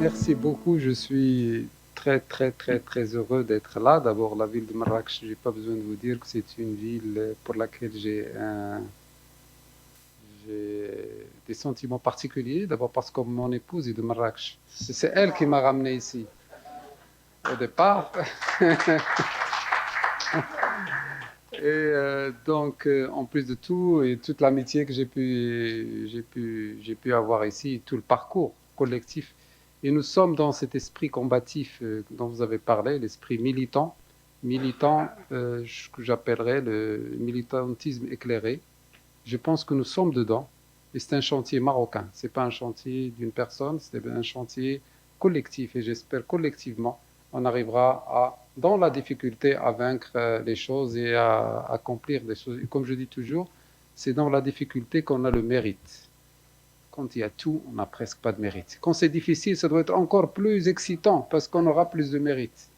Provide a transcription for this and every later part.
Merci beaucoup. Je suis très heureux d'être là. D'abord, la ville de Marrakech, je n'ai pas besoin de vous dire que c'est une ville pour laquelle j'ai des sentiments particuliers. D'abord parce que mon épouse est de Marrakech. C'est elle qui m'a ramené ici au départ. En plus de tout, et toute l'amitié que j'ai pu avoir ici, tout le parcours collectif. Et nous sommes dans cet esprit combatif dont vous avez parlé, l'esprit militant que j'appellerais le militantisme éclairé. Je pense que nous sommes dedans. Et c'est un chantier marocain. C'est pas un chantier d'une personne, c'est un chantier collectif. Et j'espère collectivement, on arrivera dans la difficulté à vaincre les choses et à accomplir des choses. Et comme je dis toujours, c'est dans la difficulté qu'on a le mérite. Quand il y a tout, on n'a presque pas de mérite. Quand c'est difficile, ça doit être encore plus excitant parce qu'on aura plus de mérite.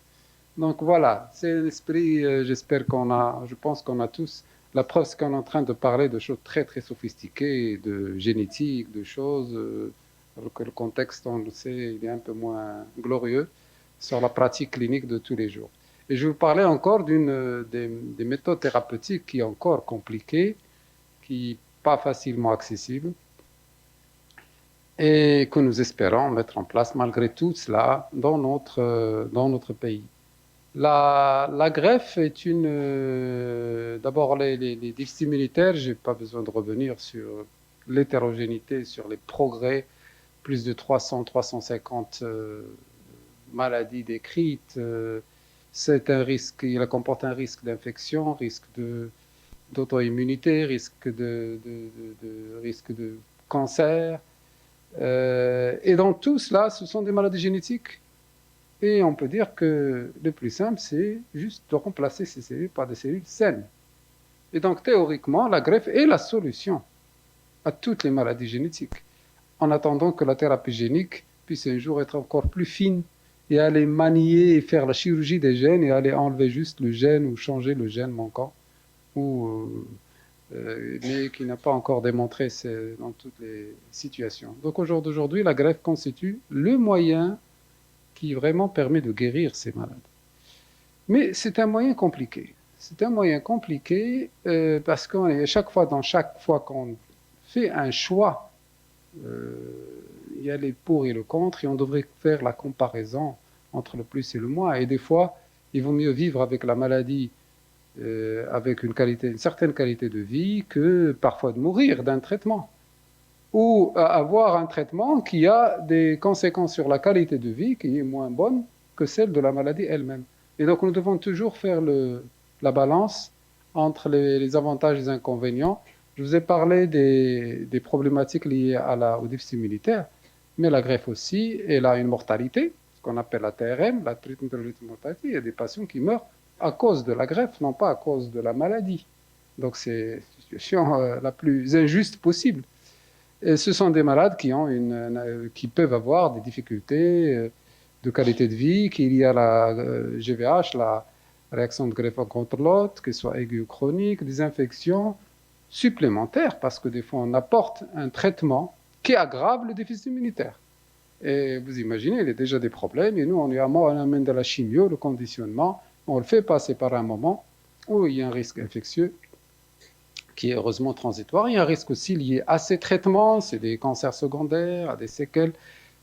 Donc voilà, c'est l'esprit, j'espère qu'on a, je pense qu'on a tous. La preuve, c'est qu'on est en train de parler de choses très sophistiquées, de génétique, de choses, alors que le contexte, on le sait, il est un peu moins glorieux sur la pratique clinique de tous les jours. Et je vais vous parler encore des méthodes thérapeutiques qui est encore compliquée, qui n'est pas facilement accessible et que nous espérons mettre en place malgré tout cela dans notre pays. La greffe est une. D'abord, les déficits militaires, je n'ai pas besoin de revenir sur l'hétérogénéité, sur les progrès, plus de 350 maladies décrites. C'est un risque, il comporte un risque d'infection, d'auto-immunité, risque de cancer. Et dans tout cela, ce sont des maladies génétiques. Et on peut dire que le plus simple, c'est juste de remplacer ces cellules par des cellules saines. Et donc, théoriquement, la greffe est la solution à toutes les maladies génétiques, en attendant que la thérapie génique puisse un jour être encore plus fine et aller manier et faire la chirurgie des gènes et aller enlever juste le gène ou changer le gène manquant, mais qui n'a pas encore démontré dans toutes les situations. Donc, au jour d'aujourd'hui, la greffe constitue le moyen qui vraiment permet de guérir ces malades. Mais c'est un moyen compliqué. C'est un moyen compliqué parce que chaque fois qu'on fait un choix, il y a les pour et le contre, et on devrait faire la comparaison entre le plus et le moins. Et des fois, il vaut mieux vivre avec la maladie, avec une certaine qualité de vie, que parfois de mourir d'un traitement. Ou avoir un traitement qui a des conséquences sur la qualité de vie qui est moins bonne que celle de la maladie elle-même. Et donc nous devons toujours faire la balance entre les avantages et les inconvénients. Je vous ai parlé des problématiques liées au déficit militaire, mais la greffe aussi, elle a une mortalité, ce qu'on appelle la TRM, la treatment related mortality. Il y a des patients qui meurent à cause de la greffe, non pas à cause de la maladie. Donc c'est la situation la plus injuste possible. Et ce sont des malades qui peuvent avoir des difficultés de qualité de vie, qu'il y a la GVH, la réaction de greffe contre l'autre, que ce soit aiguë ou chronique, des infections supplémentaires, parce que des fois on apporte un traitement qui aggrave le déficit immunitaire. Et vous imaginez, il y a déjà des problèmes, et nous on amène de la chimio, le conditionnement, on le fait passer par un moment où il y a un risque infectieux qui est heureusement transitoire. Il y a un risque aussi lié à ces traitements, c'est des cancers secondaires, à des séquelles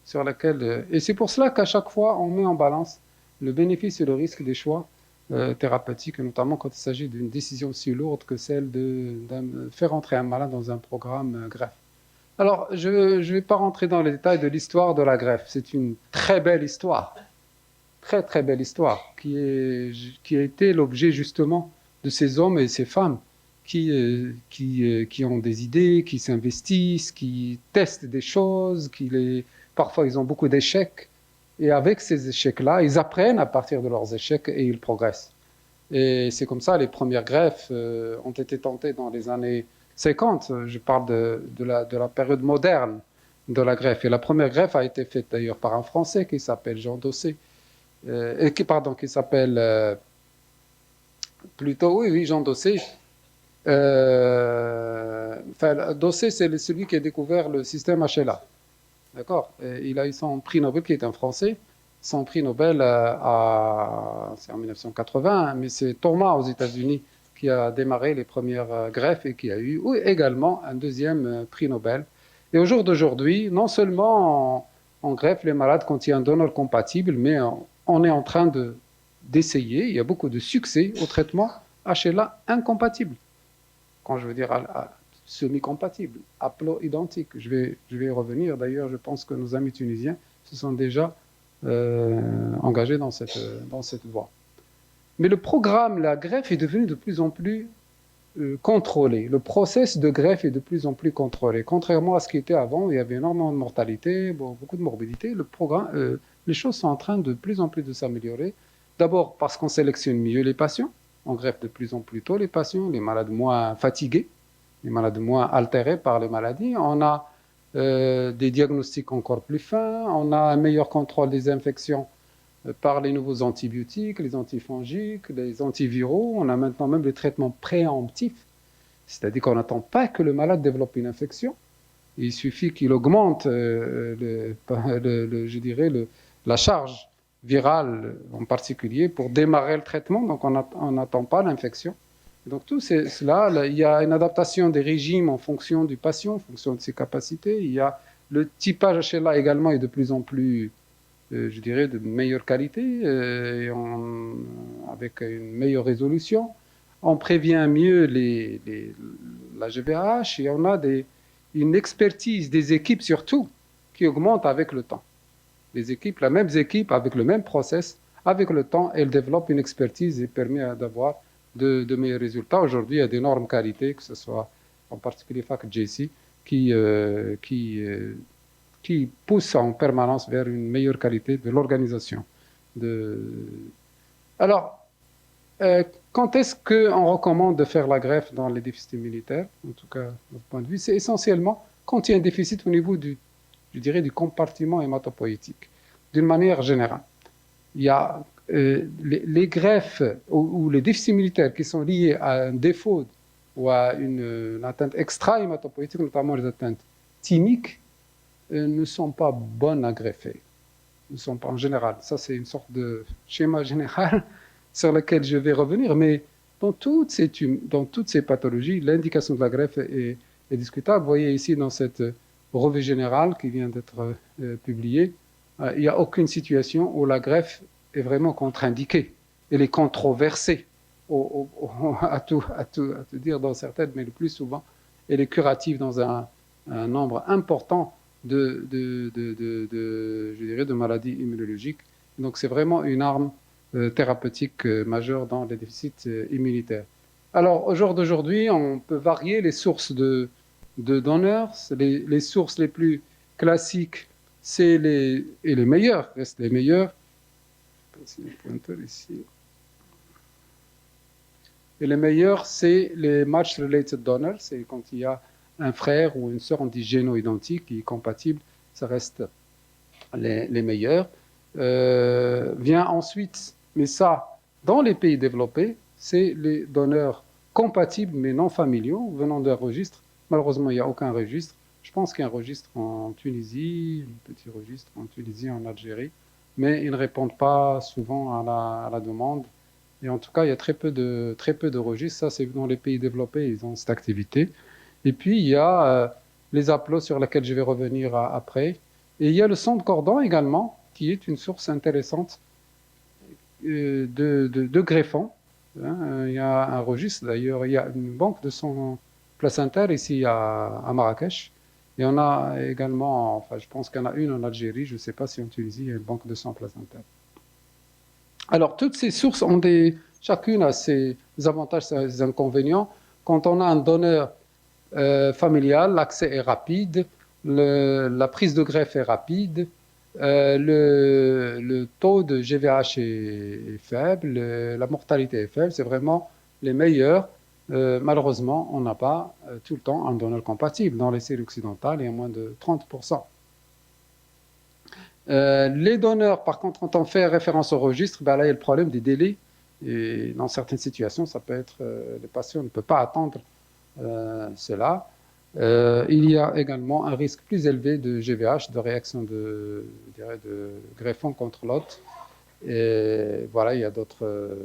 sur lesquelles... Et c'est pour cela qu'à chaque fois, on met en balance le bénéfice et le risque des choix thérapeutiques, notamment quand il s'agit d'une décision aussi lourde que celle de faire entrer un malade dans un programme greffe. Alors, je ne vais pas rentrer dans les détails de l'histoire de la greffe. C'est une très belle histoire, très belle histoire, qui a été l'objet justement de ces hommes et ces femmes qui ont des idées, qui s'investissent, qui testent des choses, parfois ils ont beaucoup d'échecs. Et avec ces échecs-là, ils apprennent à partir de leurs échecs et ils progressent. Et c'est comme ça, les premières greffes ont été tentées dans les années 50. Je parle de la période moderne de la greffe. Et la première greffe a été faite d'ailleurs par un Français qui s'appelle Jean Dossé. Qui s'appelle plutôt, oui, Jean Dossé. Dossé, c'est celui qui a découvert le système HLA. D'accord? Et il a eu son prix Nobel, qui est un Français, son prix Nobel c'est en 1980, hein, mais c'est Thomas aux États-Unis qui a démarré les premières greffes et qui a eu également un deuxième prix Nobel. Et au jour d'aujourd'hui, non seulement on greffe les malades quand il y a un donneur compatible, mais on est en train d'essayer, il y a beaucoup de succès au traitement HLA incompatible. Quand je veux dire semi-compatible, haplo-identique. Je vais y revenir. D'ailleurs, je pense que nos amis tunisiens se sont déjà engagés dans cette voie. Mais le programme, la greffe est devenu de plus en plus contrôlé. Le process de greffe est de plus en plus contrôlé. Contrairement à ce qui était avant, il y avait énormément de mortalité, beaucoup de morbidité. Les choses sont en train de plus en plus de s'améliorer. D'abord parce qu'on sélectionne mieux les patients. On greffe de plus en plus tôt les patients, les malades moins fatigués, les malades moins altérés par les maladies. On a des diagnostics encore plus fins. On a un meilleur contrôle des infections par les nouveaux antibiotiques, les antifongiques, les antiviraux. On a maintenant même les traitements préemptifs, c'est-à-dire qu'on n'attend pas que le malade développe une infection. Il suffit qu'il augmente, je dirais, la charge virale en particulier pour démarrer le traitement. Donc on n'attend pas l'infection. Donc tout cela, il y a une adaptation des régimes en fonction du patient, en fonction de ses capacités. Il y a le typage HLA également est de plus en plus je dirais, de meilleure qualité, avec une meilleure résolution. On prévient mieux la GVH et on a une expertise des équipes surtout qui augmente avec le temps. Les équipes, la même équipe avec le même process, avec le temps, elles développent une expertise et permet d'avoir de meilleurs résultats. Aujourd'hui, il y a d'énormes qualités, que ce soit en particulier FACJC, qui pousse en permanence vers une meilleure qualité de l'organisation. Alors, quand est-ce qu'on recommande de faire la greffe dans les déficits militaires? En tout cas, de notre point de vue, c'est essentiellement quand il y a un déficit au niveau je dirais, du compartiment hématopoïétique, d'une manière générale. Il y a les greffes ou les déficits militaires qui sont liés à un défaut ou à une atteinte extra-hématopoïétique, notamment les atteintes thymiques, ne sont pas bonnes à greffer. Ne sont pas en général. Ça, c'est une sorte de schéma général sur lequel je vais revenir. Mais dans toutes ces pathologies, l'indication de la greffe est discutable. Vous voyez ici dans cette revue générale qui vient d'être publiée, il n'y a aucune situation où la greffe est vraiment contre-indiquée. Elle est controversée, à tout dire dans certaines, mais le plus souvent, elle est curative dans un nombre important je dirais, de maladies immunologiques. Donc c'est vraiment une arme thérapeutique majeure dans les déficits immunitaires. Alors au jour d'aujourd'hui, on peut varier les sources de donneurs. Les sources les plus classiques, et les meilleures, restent les meilleures. Ici. Et les meilleurs, c'est les match-related donors, c'est quand il y a un frère ou une sœur, on dit géno-identique, qui est compatible, ça reste les meilleurs. Vient ensuite, mais ça, dans les pays développés, c'est les donneurs compatibles mais non familiaux, venant d'un registre. Malheureusement, il n'y a aucun registre. Je pense qu'il y a un registre en Tunisie, un petit registre en Tunisie, en Algérie, mais ils ne répondent pas souvent à la demande. Et en tout cas, il y a très peu de registres. Ça, c'est dans les pays développés, ils ont cette activité. Et puis, il y a les aplos sur lesquels je vais revenir après. Et il y a le sang de cordon également, qui est une source intéressante de greffons. Hein. Il y a un registre, d'ailleurs, il y a une banque de sang placentaire ici à Marrakech. Et on a également, enfin, je pense qu'il y en a une en Algérie, je ne sais pas si en Tunisie, il y a une banque de sang placentaire. Alors, toutes ces sources ont chacune a ses avantages, ses inconvénients. Quand on a un donneur familial, l'accès est rapide, la prise de greffe est rapide, le taux de GVH est faible, la mortalité est faible, c'est vraiment les meilleurs. Malheureusement, on n'a pas tout le temps un donneur compatible. Dans les séries occidentales, il y a moins de 30%. Les donneurs, par contre, quand on fait référence au registre, ben là, il y a le problème des délais. Et dans certaines situations, ça peut être les patients ne peuvent pas attendre cela. Il y a également un risque plus élevé de GVH, de réaction je dirais, de greffon contre l'hôte. Et voilà, il y a d'autres.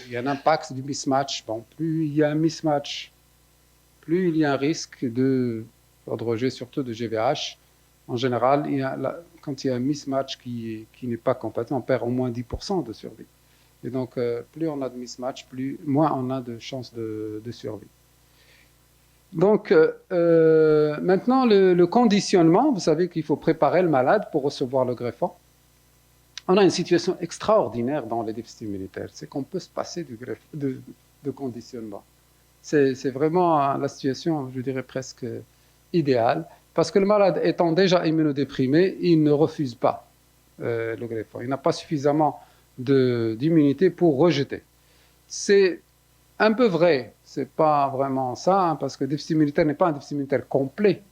Il y a un impact du mismatch. Bon, plus il y a un mismatch, plus il y a un risque de rejet, surtout de GVH. En général, quand il y a un mismatch qui n'est pas compatible, on perd au moins 10% de survie. Et donc, plus on a de mismatch, moins on a de chances de survie. Donc, maintenant, le conditionnement, vous savez qu'il faut préparer le malade pour recevoir le greffon. On a une situation extraordinaire dans les déficits immunitaires, c'est qu'on peut se passer de conditionnement. C'est vraiment la situation, je dirais, presque idéale, parce que le malade étant déjà immunodéprimé, il ne refuse pas le greffon. Il n'a pas suffisamment d'immunité pour rejeter. C'est un peu vrai, c'est pas vraiment ça, hein, parce que le déficit immunitaire n'est pas un déficit immunitaire complet.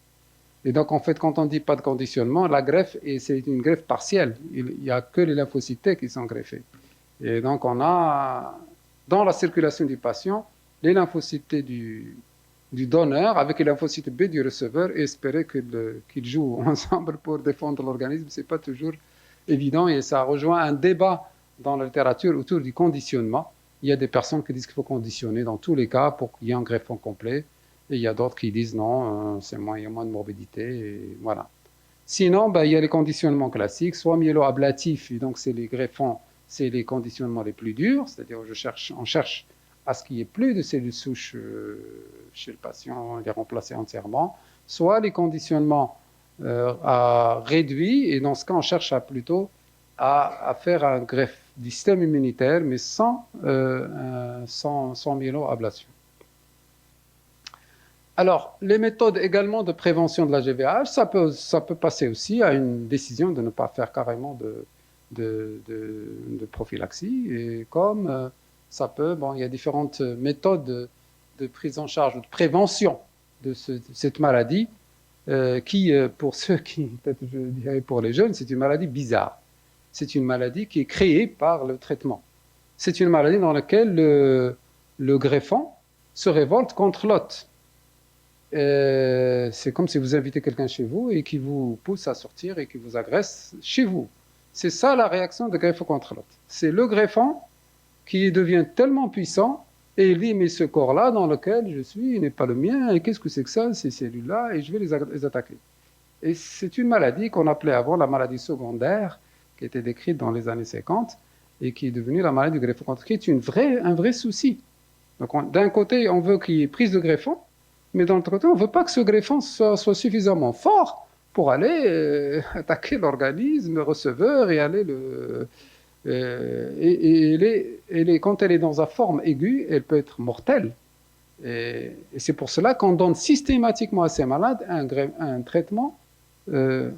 Et donc, en fait, quand on dit pas de conditionnement, la greffe, c'est une greffe partielle. Il n'y a que les lymphocytes T qui sont greffés. Et donc, on a, dans la circulation du patient, les lymphocytes T du donneur avec les lymphocytes B du receveur et espérer qu'ils jouent ensemble pour défendre l'organisme. Ce n'est pas toujours évident et ça rejoint un débat dans la littérature autour du conditionnement. Il y a des personnes qui disent qu'il faut conditionner dans tous les cas pour qu'il y ait un greffon complet. Et il y a d'autres qui disent non, il y a moins de morbidité. Et voilà. Sinon, il y a les conditionnements classiques, soit myélo-ablatifs, et donc c'est les greffons, c'est les conditionnements les plus durs, c'est-à-dire on cherche à ce qu'il n'y ait plus de cellules souches chez le patient, les remplacer entièrement, soit les conditionnements réduits, et dans ce cas, on cherche plutôt à faire un greffe du système immunitaire, mais sans myélo-ablation. Alors, les méthodes également de prévention de la GVH, ça peut passer aussi à une décision de ne pas faire carrément de prophylaxie. Et comme ça peut, il y a différentes méthodes de prise en charge, de prévention de cette maladie, qui, pour ceux qui, peut-être je dirais pour les jeunes, c'est une maladie bizarre. C'est une maladie qui est créée par le traitement. C'est une maladie dans laquelle le greffon se révolte contre l'hôte. C'est comme si vous invitez quelqu'un chez vous et qui vous pousse à sortir et qui vous agresse chez vous. C'est ça la réaction de greffon contre l'hôte. C'est le greffon qui devient tellement puissant et il dit mais ce corps-là dans lequel je suis n'est pas le mien et qu'est-ce que c'est que ça, ces cellules-là et je vais les attaquer. Et c'est une maladie qu'on appelait avant la maladie secondaire qui était décrite dans les années 50 et qui est devenue la maladie du greffon contre l'hôte, qui est un vrai souci. Donc d'un côté on veut qu'il y ait prise de greffon, mais d'un autre côté, on ne veut pas que ce greffon soit suffisamment fort pour aller attaquer l'organisme, le receveur, et aller quand elle est dans sa forme aiguë, elle peut être mortelle. Et c'est pour cela qu'on donne systématiquement à ces malades un traitement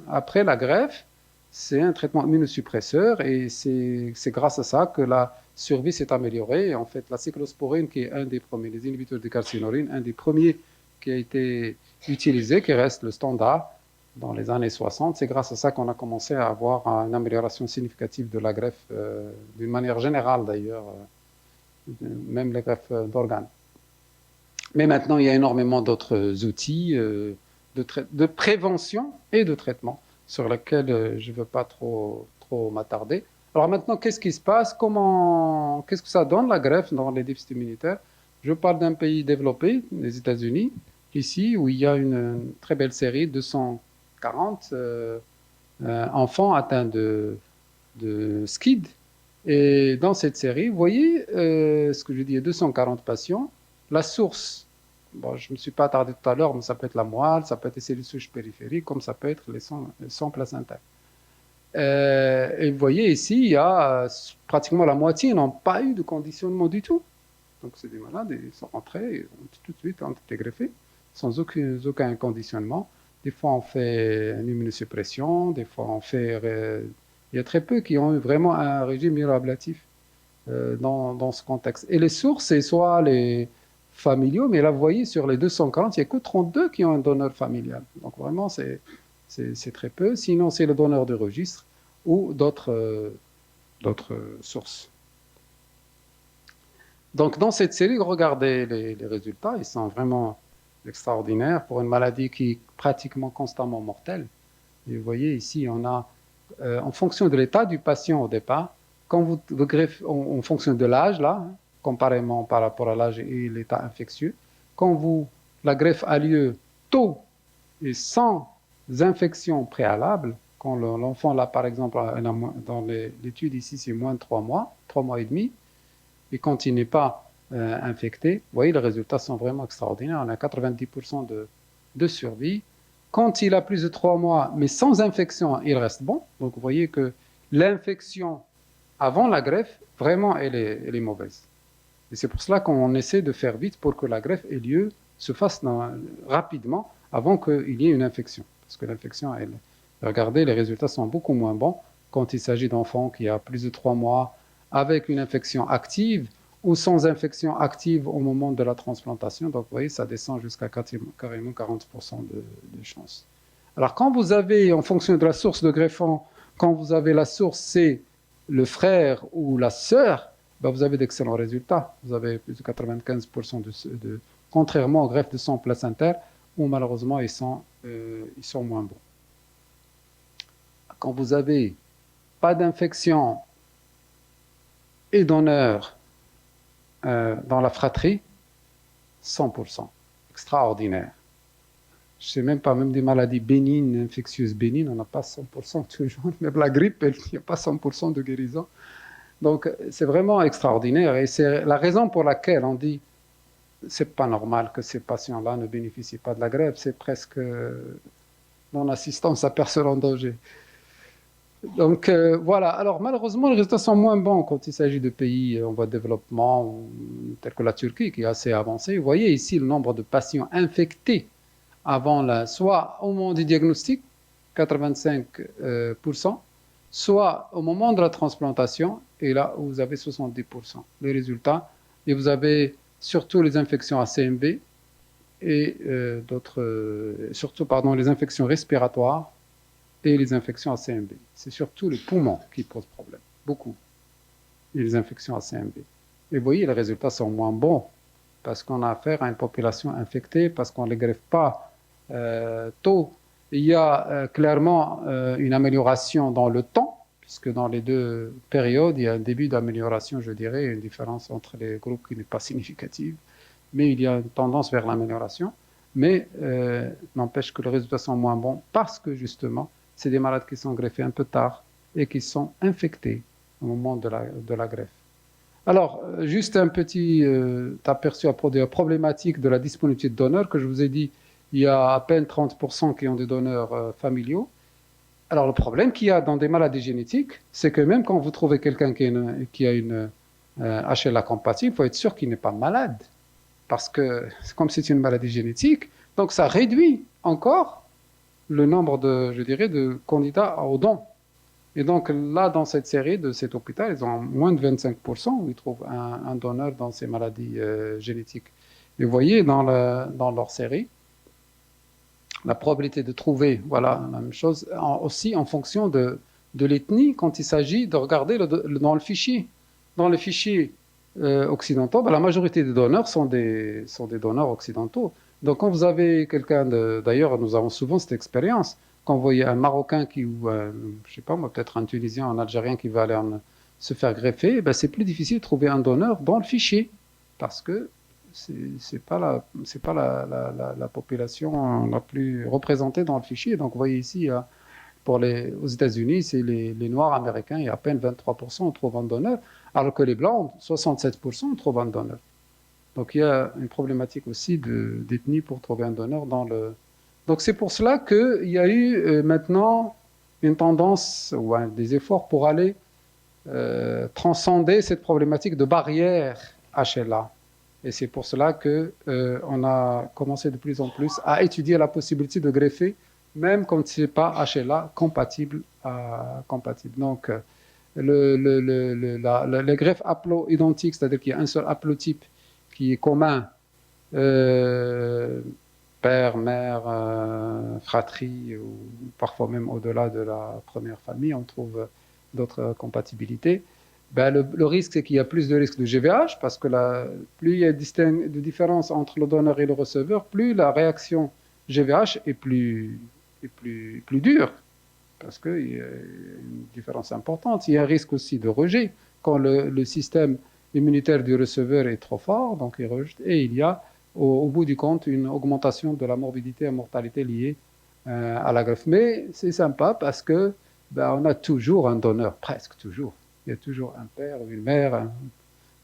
après la greffe. C'est un traitement immunosuppresseur et c'est grâce à ça que la survie s'est améliorée. Et en fait, la cyclosporine, qui est un des premiers, les inhibiteurs de calcinurine, un des premiers qui a été utilisé, qui reste le standard dans les années 60. C'est grâce à ça qu'on a commencé à avoir une amélioration significative de la greffe, d'une manière générale d'ailleurs, même les greffes d'organes. Mais maintenant, il y a énormément d'autres outils de prévention et de traitement sur lesquels je ne veux pas trop m'attarder. Alors maintenant, qu'est-ce qui se passe? Qu'est-ce que ça donne la greffe dans les déficits immunitaires? Je parle d'un pays développé, les États-Unis, ici, où il y a une très belle série, 240 enfants atteints de SCID. Et dans cette série, vous voyez ce que je dis, 240 patients. La source, je ne me suis pas attardé tout à l'heure, mais ça peut être la moelle, ça peut être les cellules souches périphériques, comme ça peut être les sangs placentaires. Et vous voyez ici, il y a pratiquement la moitié n'ont pas eu de conditionnement du tout. Donc c'est des malades, ils sont rentrés, ils ont tout de suite été greffés, sans aucun conditionnement. Des fois on fait une immunosuppression, des fois on fait... il y a très peu qui ont eu vraiment un régime myéloablatif dans ce contexte. Et les sources, c'est soit les familiaux, mais là vous voyez, sur les 240, il n'y a que 32 qui ont un donneur familial. Donc vraiment, c'est très peu. Sinon, c'est le donneur de registre ou d'autres sources. Donc, dans cette série, regardez les résultats, ils sont vraiment extraordinaire pour une maladie qui est pratiquement constamment mortelle. Et vous voyez ici, on a, en fonction de l'état du patient au départ, quand vous greffez, en fonction de l'âge, là, comparément par rapport à l'âge et l'état infectieux, quand la greffe a lieu tôt et sans infection préalable, quand l'enfant, là, par exemple, dans l'étude ici, c'est moins de 3 mois et demi, et quand il n'est pas infecté, vous voyez, les résultats sont vraiment extraordinaires. On a 90% de survie. Quand il a plus de 3 mois, mais sans infection, il reste bon. Donc, vous voyez que l'infection avant la greffe, vraiment, elle est mauvaise. Et c'est pour cela qu'on essaie de faire vite pour que la greffe ait lieu, se fasse rapidement, avant qu'il y ait une infection. Parce que l'infection, regardez, les résultats sont beaucoup moins bons quand il s'agit d'enfants qui ont plus de 3 mois avec une infection active ou sans infection active au moment de la transplantation. Donc, vous voyez, ça descend jusqu'à carrément 40% de chances. Alors, quand vous avez, en fonction de la source de greffon, quand vous avez la source, c'est le frère ou la sœur, ben vous avez d'excellents résultats. Vous avez plus de 95% contrairement aux greffes de sang placentaire, où malheureusement ils sont moins bons. Quand vous n'avez pas d'infection et donneur dans la fratrie, 100%. Extraordinaire. Je ne sais même pas, même des maladies bénignes, infectieuses bénignes, on n'a pas 100% toujours. Même la grippe, il n'y a pas 100% de guérison. Donc, c'est vraiment extraordinaire. Et c'est la raison pour laquelle on dit c'est pas normal que ces patients-là ne bénéficient pas de la greffe. C'est presque non-assistance à personne en danger. Donc voilà. Alors malheureusement, les résultats sont moins bons quand il s'agit de pays en voie de développement, tels que la Turquie, qui est assez avancée. Vous voyez ici le nombre de patients infectés soit au moment du diagnostic, 85%, soit au moment de la transplantation, et là vous avez 70%. Les résultats, et vous avez surtout les infections ACMB et surtout les infections respiratoires et les infections ACMB. C'est surtout les poumons qui posent problème, beaucoup, et les infections ACMB. Et vous voyez, les résultats sont moins bons parce qu'on a affaire à une population infectée, parce qu'on ne les greffe pas tôt. Il y a clairement une amélioration dans le temps, puisque dans les deux périodes, il y a un début d'amélioration, je dirais, une différence entre les groupes qui n'est pas significative, mais il y a une tendance vers l'amélioration. Mais n'empêche que les résultats sont moins bons parce que justement, c'est des malades qui sont greffés un peu tard et qui sont infectés au moment de la greffe. Alors, juste un petit aperçu à propos de la problématique de la disponibilité de donneurs, que je vous ai dit, il y a à peine 30% qui ont des donneurs familiaux. Alors, le problème qu'il y a dans des maladies génétiques, c'est que même quand vous trouvez quelqu'un qui a une HLA compatible, il faut être sûr qu'il n'est pas malade. Parce que, comme c'est une maladie génétique, donc ça réduit encore le nombre de candidats aux dons. Et donc là, dans cette série de cet hôpital, ils ont moins de 25% où ils trouvent un donneur dans ces maladies génétiques. Et vous voyez, dans leur série, la probabilité de trouver, voilà, la même chose, aussi en fonction de l'ethnie, quand il s'agit de regarder dans le fichier. Dans les fichiers occidentaux, la majorité des donneurs sont des donneurs occidentaux. Donc quand vous avez quelqu'un d'ailleurs, nous avons souvent cette expérience, quand vous voyez un Marocain ou je sais pas moi, peut-être un Tunisien, un Algérien qui va aller se faire greffer, c'est plus difficile de trouver un donneur dans le fichier, parce que c'est pas la population la plus représentée dans le fichier. Donc vous voyez ici, aux États-Unis, c'est les Noirs américains, il y a à peine 23% on trouve un donneur, alors que les Blancs, 67% on trouve un donneur. Donc il y a une problématique aussi d'ethnie pour trouver un donneur dans le... Donc c'est pour cela qu'il y a eu maintenant une tendance ou des efforts pour aller transcender cette problématique de barrière HLA. Et c'est pour cela qu'on a commencé de plus en plus à étudier la possibilité de greffer, même quand ce n'est pas HLA compatible. Donc, les greffes haplo-identiques, c'est-à-dire qu'il y a un seul haplotype qui est commun, père, mère, fratrie, ou parfois même au-delà de la première famille, on trouve d'autres compatibilités. Ben, le risque, c'est qu'il y a plus de risques de GVH, parce que plus il y a de différence entre le donneur et le receveur, plus la réaction GVH est plus dure, parce qu'il y a une différence importante. Il y a un risque aussi de rejet quand le système immunitaire du receveur est trop fort, donc il rejette, et il y a au bout du compte une augmentation de la morbidité et mortalité liée à la greffe. Mais c'est sympa parce que ben, on a toujours un donneur, presque toujours. Il y a toujours un père ou une mère.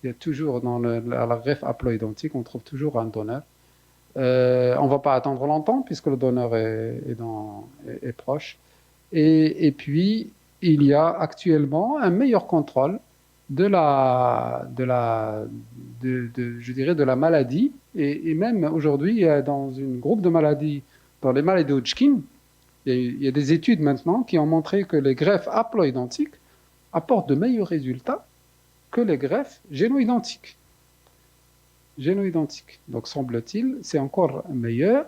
Il y a toujours dans la greffe haploïdentique, on trouve toujours un donneur. On ne va pas attendre longtemps puisque le donneur est proche. Et puis, il y a actuellement un meilleur contrôle je dirais, de la maladie. Et même aujourd'hui, il y a dans un groupe de maladies, dans les maladies de Hodgkin, il y a des études maintenant qui ont montré que les greffes haploïdentiques apportent de meilleurs résultats que les greffes génoïdentiques. Donc, semble-t-il, c'est encore meilleur.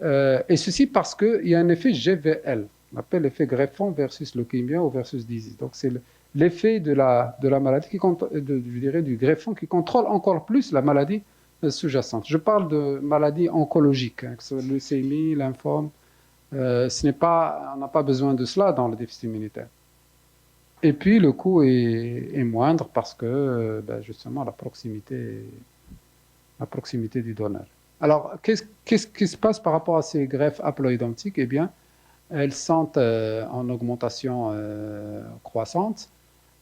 Et ceci parce qu'il y a un effet GVL. On appelle l'effet greffon versus leukémia ou versus disease. Donc, c'est l'effet de la maladie, je dirais, du greffon qui contrôle encore plus la maladie sous-jacente. Je parle de maladies oncologiques, que ce soit leucémie, lymphome. On n'a pas besoin de cela dans le déficit immunitaire. Et puis, le coût est moindre parce que, justement, la proximité du donneur. Alors, qu'est-ce qui se passe par rapport à ces greffes haploïdentiques? Eh bien, elles sont en augmentation croissante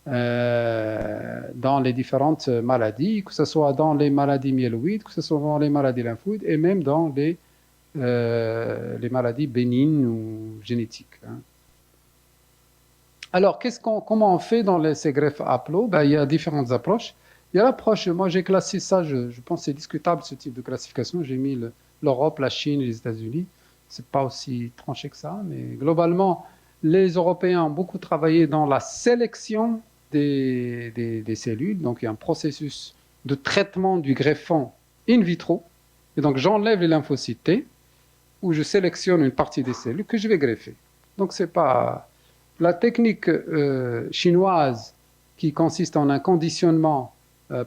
dans les différentes maladies, que ce soit dans les maladies myéloïdes, que ce soit dans les maladies lymphoïdes et même dans les maladies bénignes ou génétiques. Hein. Alors, comment on fait dans ces greffes haplo? Il y a différentes approches. Il y a l'approche, moi j'ai classé ça, je pense que c'est discutable ce type de classification. J'ai mis l'Europe, la Chine et les États-Unis. C'est pas aussi tranché que ça, mais globalement, les Européens ont beaucoup travaillé dans la sélection des cellules. Donc, il y a un processus de traitement du greffon in vitro. Et donc, j'enlève les lymphocytes T, où je sélectionne une partie des cellules que je vais greffer. Donc, c'est pas... La technique chinoise qui consiste en un conditionnement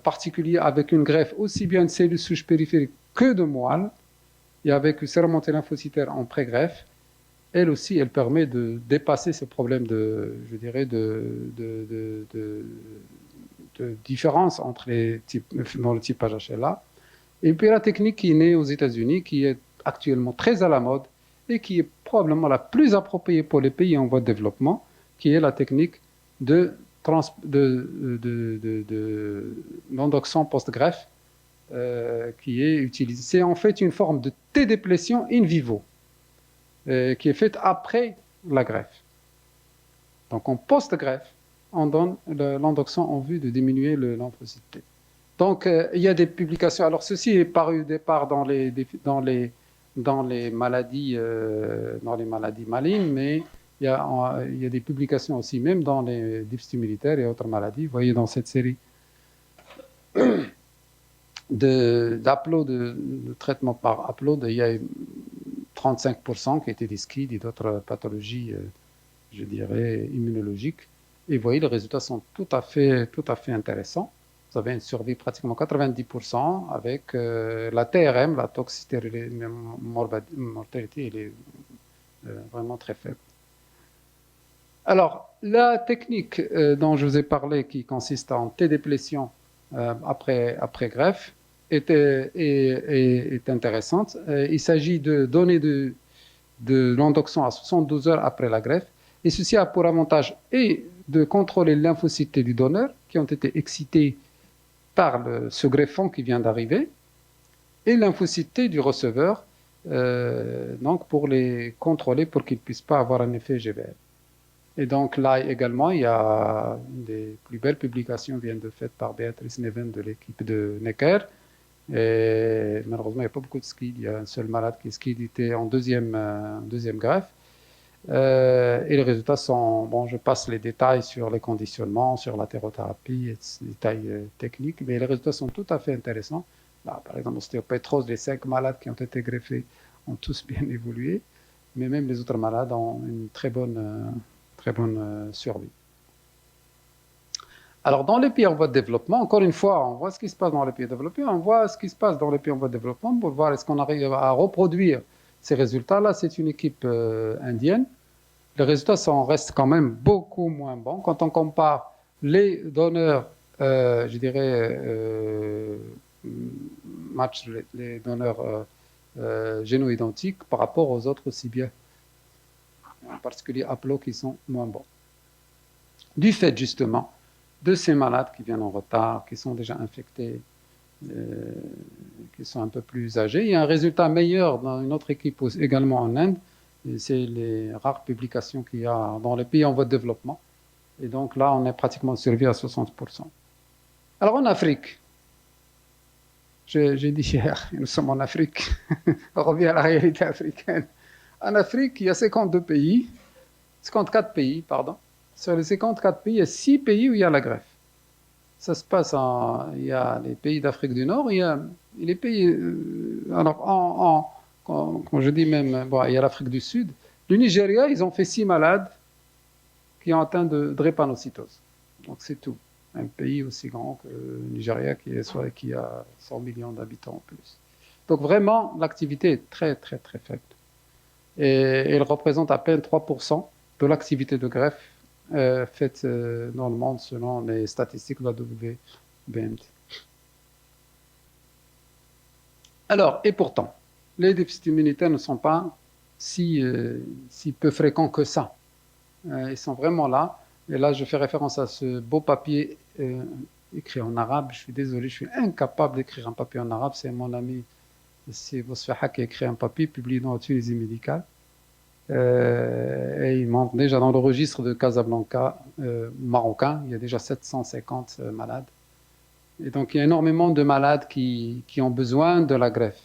particulier avec une greffe aussi bien de cellules souches périphériques que de moelle, et avec une séromontée lymphocytaire en pré-greffe, elle aussi, elle permet de dépasser ce problème de différence entre les types, dans le typage HLA. Et puis la technique qui est née aux États-Unis, qui est actuellement très à la mode et qui est probablement la plus appropriée pour les pays en voie de développement, qui est la technique d'endoxon post-greffe, qui est utilisée. C'est en fait une forme de T-déplétion in vivo, qui est faite après la greffe. Donc en post-greffe, on donne l'endoxon en vue de diminuer le lymphocyte T. Donc il y a des publications. Alors ceci est paru au départ dans les maladies malignes, mais il y a des publications aussi, même dans les déficits immunitaires et autres maladies. Vous voyez dans cette série d'upload, de traitement par upload, il y a 35% qui étaient décrits d'autres pathologies, je dirais, immunologiques. Et vous voyez, les résultats sont tout à fait intéressants. Vous avez une survie pratiquement 90% avec la TRM, la toxicité, mortalité, elle est vraiment très faible. Alors, la technique dont je vous ai parlé, qui consiste en T-déplétion après greffe, est intéressante. Il s'agit de donner de l'endoxon à 72 heures après la greffe, et ceci a pour avantage et de contrôler les lymphocytes du donneur qui ont été excités par ce greffon qui vient d'arriver, et lymphocytes du receveur, donc pour les contrôler pour qu'ils ne puissent pas avoir un effet GVL. Et donc là également, il y a une des plus belles publications qui viennent de faites par Béatrice Neven de l'équipe de Necker. Et malheureusement, il n'y a pas beaucoup de skill. Il y a un seul malade qui est skillité en deuxième greffe. Et les résultats sont... Bon, je passe les détails sur les conditionnements, sur la thérothérapie, et les détails techniques, mais les résultats sont tout à fait intéressants. Là, par exemple, l'ostéopétrose, les 5 malades qui ont été greffés ont tous bien évolué, mais même les autres malades ont une très bonne survie. Alors, dans les pays en voie de développement, encore une fois, on voit ce qui se passe dans les pays développés, on voit ce qui se passe dans les pays en voie de développement pour voir est-ce qu'on arrive à reproduire ces résultats. Là, c'est une équipe indienne. Les résultats restent quand même beaucoup moins bons. Quand on compare les donneurs, je dirais, les donneurs géno-identiques par rapport aux autres aussi bien, en particulier haplo, qui sont moins bons. Du fait, justement, de ces malades qui viennent en retard, qui sont déjà infectés, qui sont un peu plus âgés. Il y a un résultat meilleur dans une autre équipe également en Inde. C'est les rares publications qu'il y a dans les pays en voie de développement. Et donc là, on est pratiquement servi à 60%. Alors en Afrique, j'ai dit hier, nous sommes en Afrique. On revient à la réalité africaine. En Afrique, il y a 52 pays, 54 pays, pardon. Sur les 54 pays, il y a 6 pays où il y a la greffe. Ça se passe il y a les pays d'Afrique du Nord, il y a les pays, alors quand je dis même, bon, il y a l'Afrique du Sud. Le Nigeria, ils ont fait 6 malades qui ont atteint de drépanocytose. Donc c'est tout. Un pays aussi grand que le Nigeria qui a 100 millions d'habitants en plus. Donc vraiment, l'activité est très très très faible. Et elle représente à peine 3% de l'activité de greffe faite dans le monde selon les statistiques de la WBMT. Alors, et pourtant, les déficits immunitaires ne sont pas si peu fréquents que ça. Ils sont vraiment là. Et là, je fais référence à ce beau papier écrit en arabe. Je suis désolé, je suis incapable d'écrire un papier en arabe. C'est mon ami Bosfaha qui a écrit un papier publié dans la Tunisie médicale. Et il montre déjà dans le registre de Casablanca marocain, il y a déjà 750 malades. Et donc, il y a énormément de malades qui ont besoin de la greffe.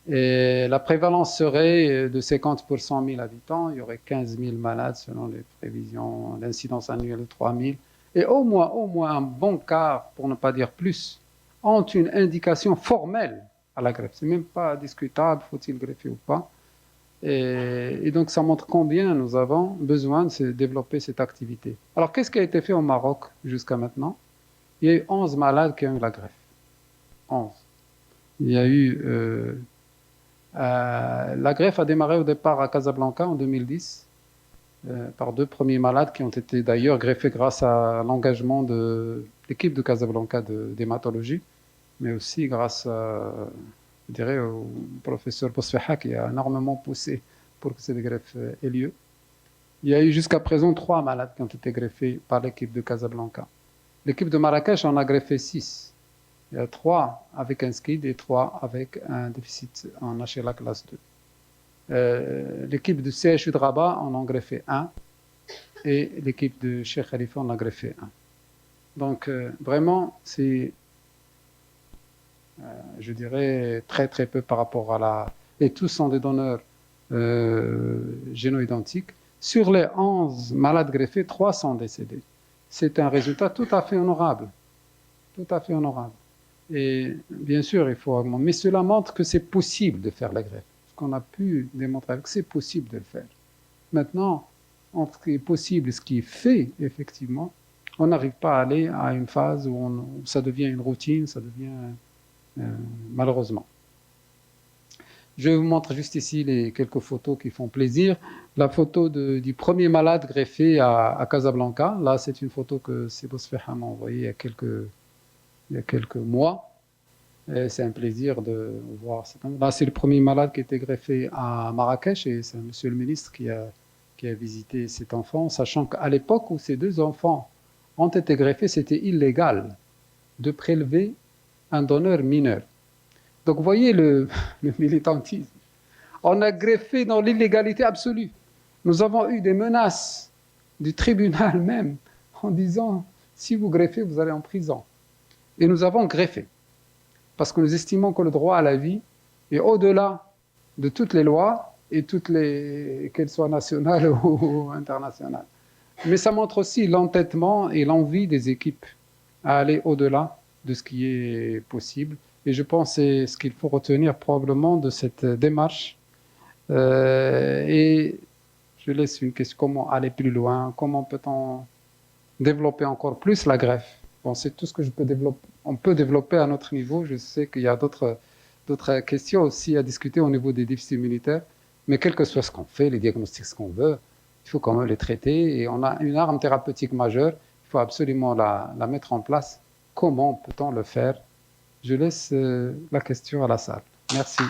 Et la prévalence serait de 50 pour 100 000 habitants. Il y aurait 15 000 malades selon les prévisions, l'incidence annuelle de 3 000. Et au moins un bon quart, pour ne pas dire plus, ont une indication formelle à la greffe. Ce n'est même pas discutable, faut-il greffer ou pas. Et donc, ça montre combien nous avons besoin de développer cette activité. Alors, qu'est-ce qui a été fait au Maroc jusqu'à maintenant? Il y a eu 11 malades qui ont eu la greffe. 11. Il y a eu... la greffe a démarré au départ à Casablanca en 2010 par 2 premiers malades qui ont été d'ailleurs greffés grâce à l'engagement de l'équipe de Casablanca d'hématologie, mais aussi grâce à... je dirais, au professeur Bosfaha qui a énormément poussé pour que cette greffe ait lieu. Il y a eu jusqu'à présent 3 malades qui ont été greffés par l'équipe de Casablanca. L'équipe de Marrakech en a greffé 6. Il y a 3 avec un SCID et 3 avec un déficit en HLA classe 2. L'équipe de CHU de Rabat en a greffé 1 et l'équipe de Cheikh Khalifa en a greffé 1. Donc vraiment, c'est... je dirais très très peu par rapport à la... Et tous sont des donneurs géno-identiques. Sur les 11 malades greffés, 3 sont décédés. C'est un résultat tout à fait honorable. Tout à fait honorable. Et bien sûr, il faut augmenter. Mais cela montre que c'est possible de faire la greffe. Ce qu'on a pu démontrer, que c'est possible de le faire. Maintenant, entre ce qui est possible et ce qui est fait, effectivement, on n'arrive pas à aller à une phase où ça devient une routine, ça devient... malheureusement. Je vous montre juste ici quelques photos qui font plaisir. La photo du premier malade greffé à Casablanca. Là, c'est une photo que Sebosfeha m'a envoyée il y a quelques mois. C'est un plaisir de voir. Là, c'est le premier malade qui a été greffé à Marrakech et c'est monsieur le ministre qui a visité cet enfant, sachant qu'à l'époque où ces 2 enfants ont été greffés, c'était illégal de prélever un donneur mineur. Donc, vous voyez le militantisme. On a greffé dans l'illégalité absolue. Nous avons eu des menaces du tribunal même en disant si vous greffez, vous allez en prison. Et nous avons greffé. Parce que nous estimons que le droit à la vie est au-delà de toutes les lois et qu'elles soient nationales ou internationales. Mais ça montre aussi l'entêtement et l'envie des équipes à aller au-delà de ce qui est possible. Et je pense que c'est ce qu'il faut retenir probablement de cette démarche. Et je laisse une question, comment aller plus loin? Comment peut-on développer encore plus la greffe. Bon, c'est tout ce que je peux développer. On peut développer à notre niveau. Je sais qu'il y a d'autres questions aussi à discuter au niveau des déficits immunitaires. Mais quel que soit ce qu'on fait, les diagnostics qu'on veut, il faut quand même les traiter. Et on a une arme thérapeutique majeure. Il faut absolument la mettre en place. Comment peut-on le faire? Je laisse la question à la salle. Merci.